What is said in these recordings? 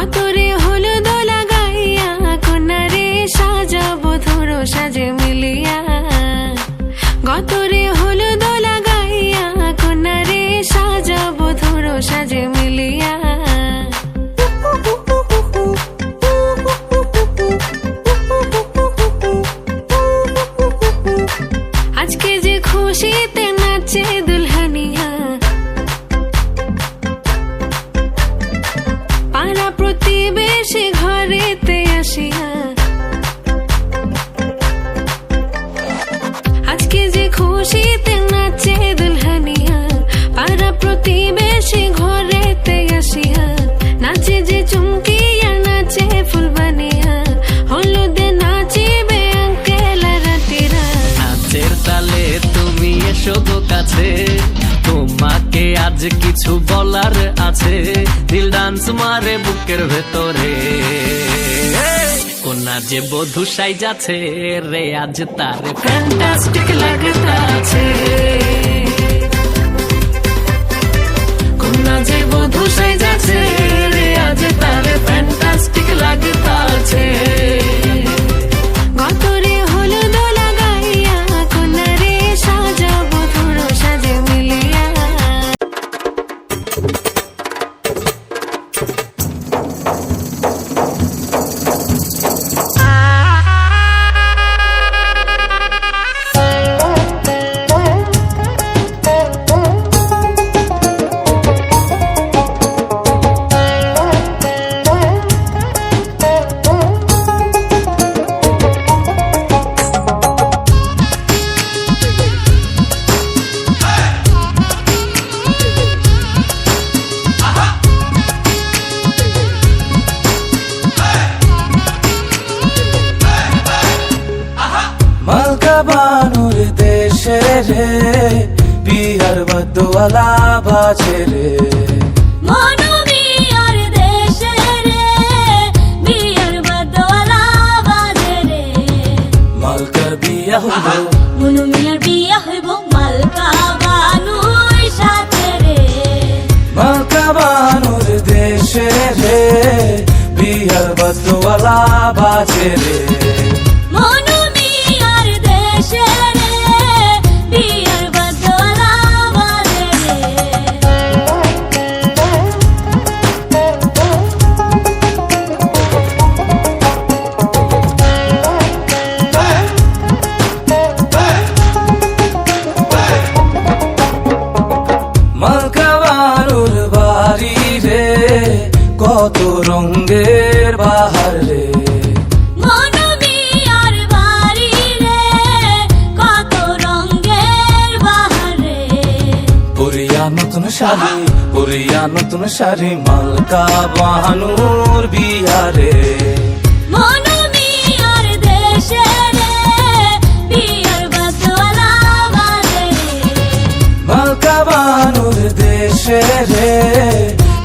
গতরে হলুদ লাগাইয়া কন্যারে সাজাবো ধরো সাজে মিলিয়া। গতরে হলুদ লাগাইয়া কন্যারে সাজাবো ধরো সাজে মিলিয়া। আজকে যে খুশিতে নাচে দুলহানিয়া, পাড়া প্রতিবেশী ঘরেতে আসিয়া। আজকে যে খুশিতে নাচে দুলহানিয়া, পাড়া প্রতিবেশী ঘরেতে আসিয়া। নাচে যে চুমকিয়া নাচে ফুলবানিয়া, হলুদে নাচিবে আঙ্কেল রাতিরা। নাচের তালে তুমি এসো গো কাছে, তোমাকে আজ কিছু বলার আছে। দিল ডান্স মারে বুকের ভেতরে, কোনা যে বধূ সাইজাছে রে আজ তার ফ্যান্টাস্টিক লাগতাছে। কোনা যে বধূ সাইজাছে রে আজ তার ফ্যান্টাস্টিক লাগতাছে। গতরে হলুদ লাগাইয়া কন্যারে সাজাবো ধরো সাজে মিলিয়া। মালকা বানুর দেশে রে, বিহার বদওয়ালা বাজে রে। মনু বিয়ার দেশে রে, বিয়ার বদওয়ালা বাজে রে। মালকার বিয়া হইব, মনু মিয়ার বিয়া হইব মালকা বানুর সাথে রে। মালকা বানুর দেশে রে, বিহার বদওয়ালা বাজে রে। মনু মিয়ার দেশে রে, বিয়ার বদওয়ালা বাজে রে। মালকা বানুর বাড়ি রে, কত রঙের বাহার রে। মনু মিয়ার বাড়ি রে, কত রঙের বাহার রে। পুরিয়া নতুন শাড়ি, পুরিয়া নতুন শাড়ি, মালকা বানুর বিহারে। মনু মিয়ার দেশে রে, বিয়ার বদওয়ালা বাজে রে। মালকা বানুর দেশে রে,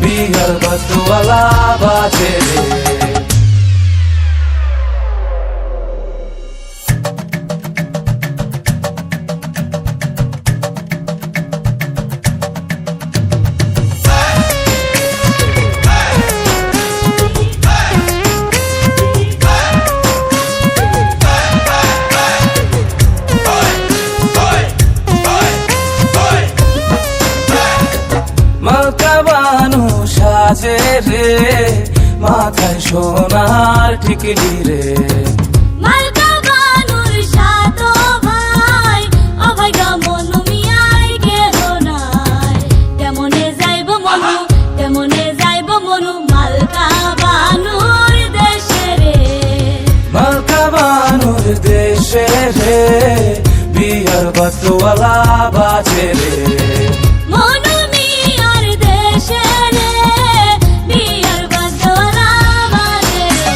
বিহার বদওয়ালা বাজে রে। মালকা বানু সাজে রে, মাথায় সোনার টিকলি রে। মালকা বানুর সাতো ভাই, অভাগা মনু মিয়ার কেহ নাই। কেমনে যাইব মনু, কেমনে যাইব মনু মালকা বানুর দেশে রে। মালকা বানুর দেশে রে, বিহার বদওয়ালা বাজে রে। মনু মিয়ার দেশে রে, বিয়ার বদওয়ালা বাজে রে।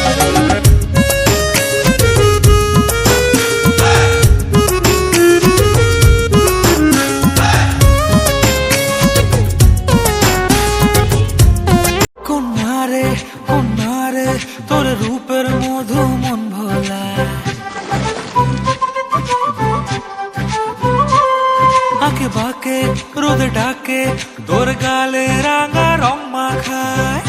কন্যারে কন্যারে, তোর রূপের মধু মন ভোলা। আঁকে বাঁকে রোদ ডাকে, তোর গালে রাঙা রং মাখায়।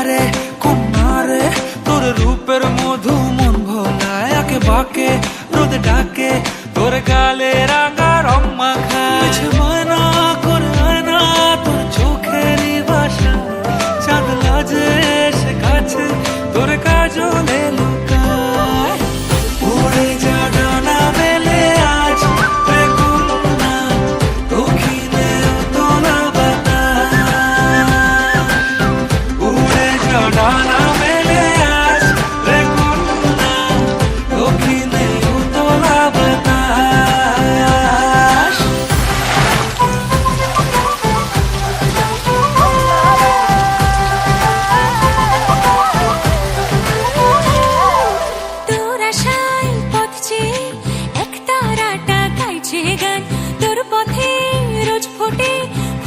রে কন্যা রে তোর রূপের মধু মন ভোলায় আকে বাকে রোদ ডাকে তোর গালে রাঙা রং মাখায় মানা করে আয়না তোর চোখেরই ভাষা চাঁদ লাজে এসে কাছে তোর কাজলে লুকায় উড়ে যা ডানা মেলে আজ রে কন্যা দক্ষিণে তোলা বাতাস উড়ে যা ডানা মেলে আজ রে কন্যা দক্ষিণে তোলা বাতাস তোর আশায় পথ চেয়ে একতারাটা গাইছে গান তোর পথে রোজ ফোটে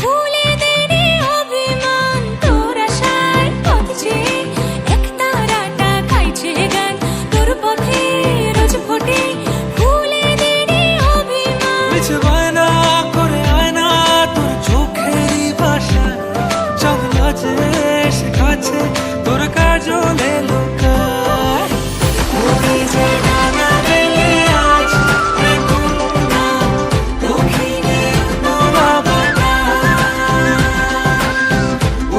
ফুলেদের অভিমান তোর আশায় পথ চেয়ে একতারাটা গাইছে গান তোর পথে রোজ ফোটে ফুলেদের অভিমান মিছে বায়না করে আয়না তোর চোখেরই ভাষা চাঁদ লাজে এসে কাছে তোর কাজলে লুকায় উড়ে যা ডানা মেলে আজ রে কন্যা দক্ষিণে তোলা বাতাস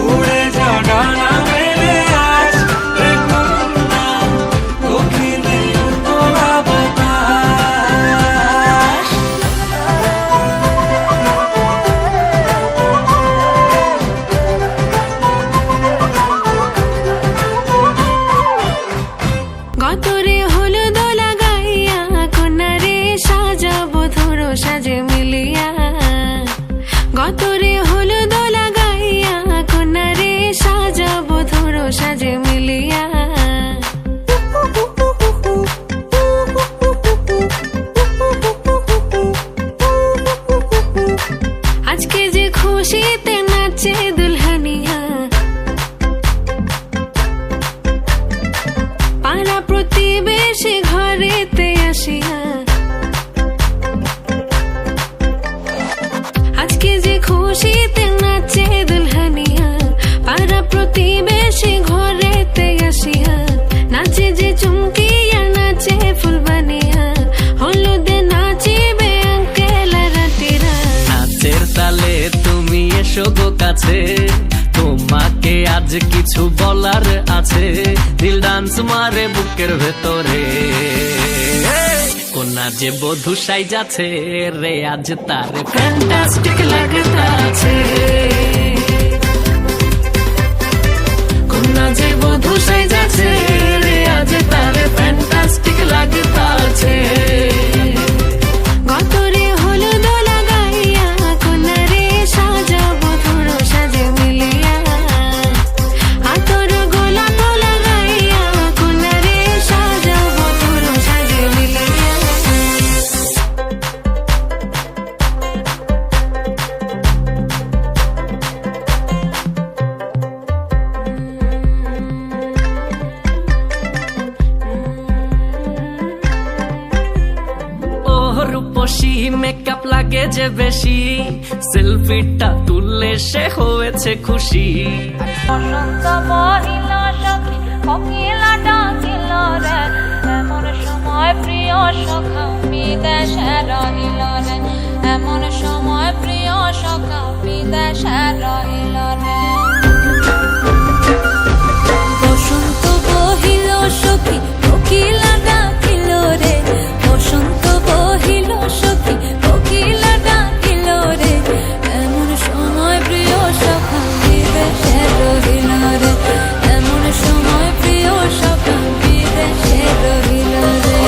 উড়ে যা ডানা মেলে আজ রে কন্যা দক্ষিণে তোলা বাতাস গতরে হলো দোলা গাইয়া কন্যারে সাজাবো ধরো সাজে মিলিয়া গতরে হলো দোলা গাইয়া কন্যারে সাজাবো ধরো সাজে মিলিয়া আজকে যে খুশিতে নাচে দুলহানিয়া পাড়া প্রতিবেশী ঘরেতে আসিয়া আজকে যে খুশিতে নাচে দুলহানিয়া পাড়া প্রতিবেশী ঘরেতে আসিয়া নাচে যে চুমকিয়া নাচে ফুলবানিয়া হলুদে নাচিবে আঙ্কেল রাতিরা নাচের তালে তুমি এসো গো কাছে তোমাকে আজ কিছু বলার আছে দিল ডান্স মারে বুকের ভেতরে কোনা যে বধূ সাই যাচ্ছে রে আজ তার ফ্যান্টাস্টিক লাগতাছে কোনা যে বধূ সাই যাচ্ছে রে আজ তার ফ্যান্টাস্টিক লাগতাছে গতরে হলো দোলা গাইয়া কন্যারে সাজাবো ধরো সাজে মিলিয়া আতর গোলা দোলা গাইয়া কন্যারে সাজাবো ধরো সাজে মিলিয়া রূপসী মেকআপ লাগে যে বেশি সেলফিটা তুললে সে হয়েছে খুশি বসন্ত বহিল সখী কোকিলা ডাকিল রে এমন সময় প্রিয় সখা বিদেশে রহিল রে এমন সময় প্রিয় সখা বিদেশে রহিল রে বসন্ত বহিল সখী কোকিলা ডাকিল রে বসন্ত বহিল সখী কোকিলা ডাকিল রে এমন সময় প্রিয় সখা বিদেশে রহিল রে এমন সময় প্রিয় সখা বিদেশে রহিল রে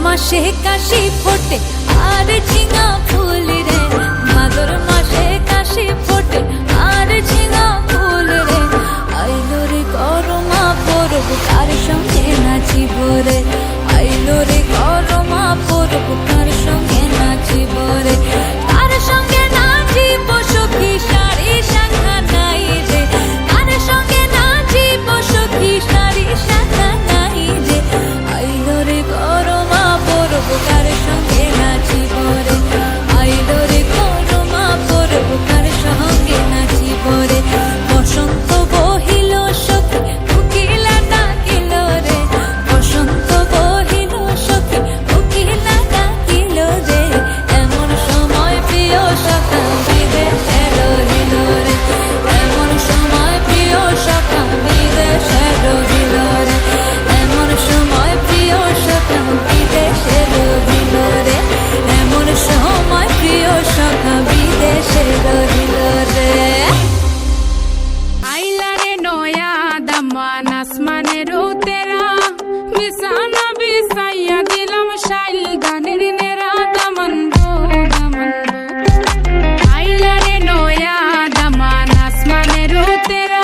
মাসে কাশি ফোটে আর ঝিঙা ফুল রে, ভাদর মাসে কাশি ফোটে আর ঝিঙা ফুল রে। আইলো রে করমা পরব কার সঙ্গে নাচিব রে, আইলো রে করমা পরব কার সঙ্গে নাচিব রে। কার সঙ্গে নাচিব সখী সারি শাখা নাই রে, কার সঙ্গে নাচিব সখী সারি শাখা নাই রে। আইলো রে করমা পরব কার সঙ্গে নাচিব রে, আইলো রে করমা পরব কার সঙ্গে নাচিব রে। বসন্ত বহিল সখী কোকিলা ডাকিল রে, বসন্ত বহিল সখী কোকিলা ডাকিল রে। এমন সময় প্রিয় সখা বিদেশে রহিল রে, এমন সময় প্রিয় সখা বিদেশে রহিল রে, এমন সময় প্রিয় সখা বিদেশে রহিল রে, এমন সময় প্রিয় সখা বিদেশে রহিল রে। আইলা রে নয়া দামান আসমানের তেরা, বিছানা বিছাইয়া দিলাম শাইল গানের নেরা দামান গো দামান গো। আইলা রে নয়া দামান আসমানের তেরা,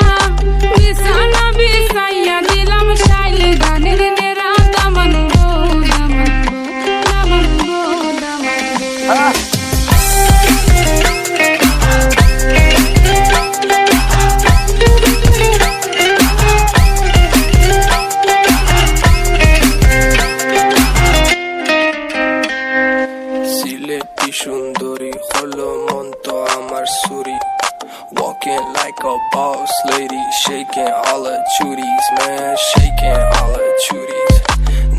বিছানা বিছাইয়া দিলাম শাইল গানের নেরা দামান গো দামান গো দামান গো দামান গো। সিলেটি সুন্দরী হলো মন তো আমার সুরি, walking like a boss lady, shaking all her chuties, man, shaking all her chuties.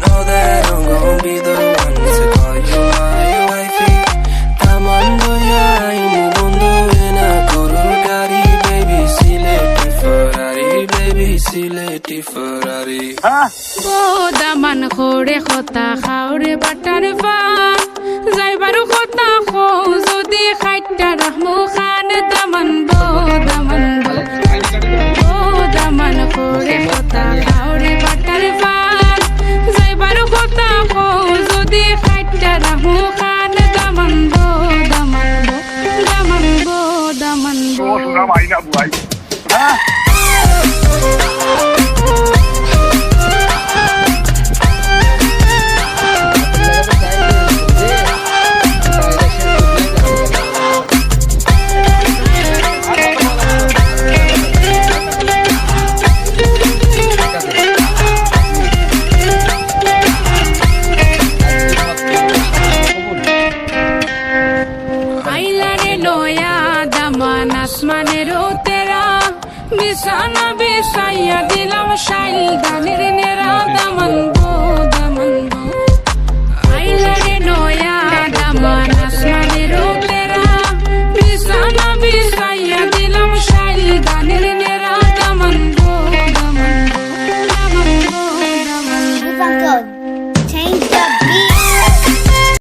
Know that I'm gonna be the one to call you my wifey. Tamando ya imu bondo ena koro gari, baby Sileti Ferrari, baby Sileti Ferrari. O Daman খোড়ে খতা খাওরে butter fun, যাইবারু খতা খো যদি খাইটা রাহমু খান দামান গো দামান গো। ও দামান খোড়ে খতা খাওরে butter fun, যাইবারু খতা খো যদি খাইটা রাহমু খান দামান গো দামান গো দামান গো দামান গো। আইলা রে নয়া দামান আসমানের তেরা, বিছানা বিছাইয়া দিলাম শাইল গানের নেরা দামান গো দামান গো। আইলা রে নয়া দামান আসমানের তেরা, বিছানা বিছাইয়া দিলাম শাইল গানের নেরা দামান গো দামান গো দামান গো দামান গো।